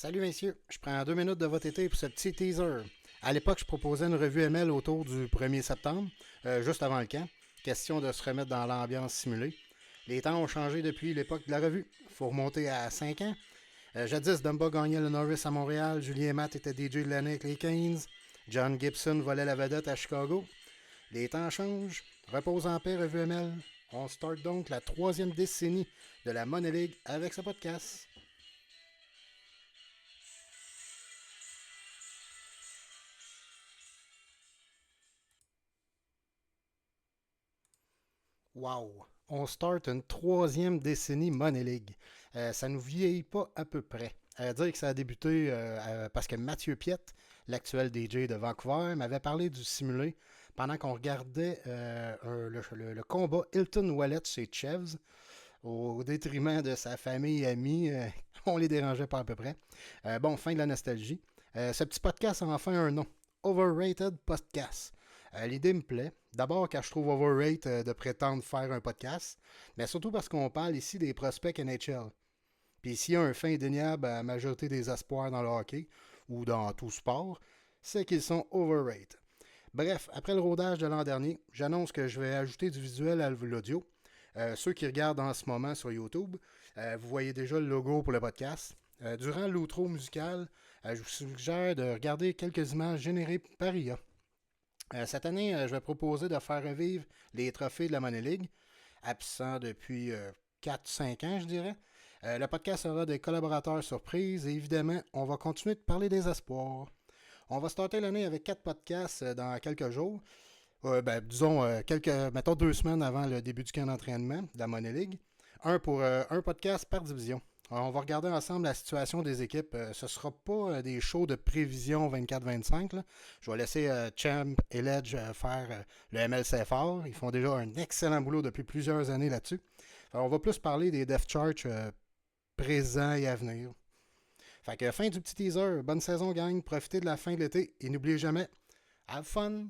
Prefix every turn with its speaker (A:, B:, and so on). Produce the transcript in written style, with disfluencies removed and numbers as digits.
A: Salut messieurs, je prends 2 minutes de votre été pour ce petit teaser. À l'époque, je proposais une revue ML autour du 1er septembre, juste avant le camp. Question de se remettre dans l'ambiance simulée. Les temps ont changé depuis l'époque de la revue. Faut remonter à 5 ans. Jadis, Dumba gagnait le Norris à Montréal, Julien Matt était DJ de l'année avec les Canes, John Gibson volait la vedette à Chicago. Les temps changent. Repose en paix, revue ML. On start donc la troisième décennie de la Money League avec ce podcast. Wow! On start une troisième décennie Money League. Ça nous vieillit pas à peu près. À dire que ça a débuté parce que Mathieu Piette, l'actuel DJ de Vancouver, m'avait parlé du simulé pendant qu'on regardait le combat Hilton Wallet chez Chevs au détriment de sa famille et amis. On les dérangeait pas à peu près. Bon, fin de la nostalgie. Ce petit podcast a enfin un nom. Overrated Podcast. L'idée me plaît. D'abord car je trouve overrated de prétendre faire un podcast, mais surtout parce qu'on parle ici des prospects NHL. Puis s'il y a un fin indéniable à la majorité des espoirs dans le hockey, ou dans tout sport, c'est qu'ils sont overrated. Bref, après le rodage de l'an dernier, j'annonce que je vais ajouter du visuel à l'audio. Ceux qui regardent en ce moment sur YouTube, vous voyez déjà le logo pour le podcast. Durant l'outro musical, je vous suggère de regarder quelques images générées par IA. Cette année, je vais proposer de faire revivre les trophées de la Money League, absents depuis 4-5 ans, je dirais. Le podcast aura des collaborateurs surprises et évidemment, on va continuer de parler des espoirs. On va starter l'année avec 4 podcasts dans quelques jours. Disons, mettons 2 semaines avant le début du camp d'entraînement de la Money League. Un podcast par division. Alors, on va regarder ensemble la situation des équipes. Ce ne sera pas des shows de prévision 24-25. Là. Je vais laisser Champ et Ledge faire le MLCFR. Ils font déjà un excellent boulot depuis plusieurs années là-dessus. Alors, on va plus parler des depth charts présents et à venir. Fait que fin du petit teaser. Bonne saison, gang. Profitez de la fin de l'été et n'oubliez jamais, have fun!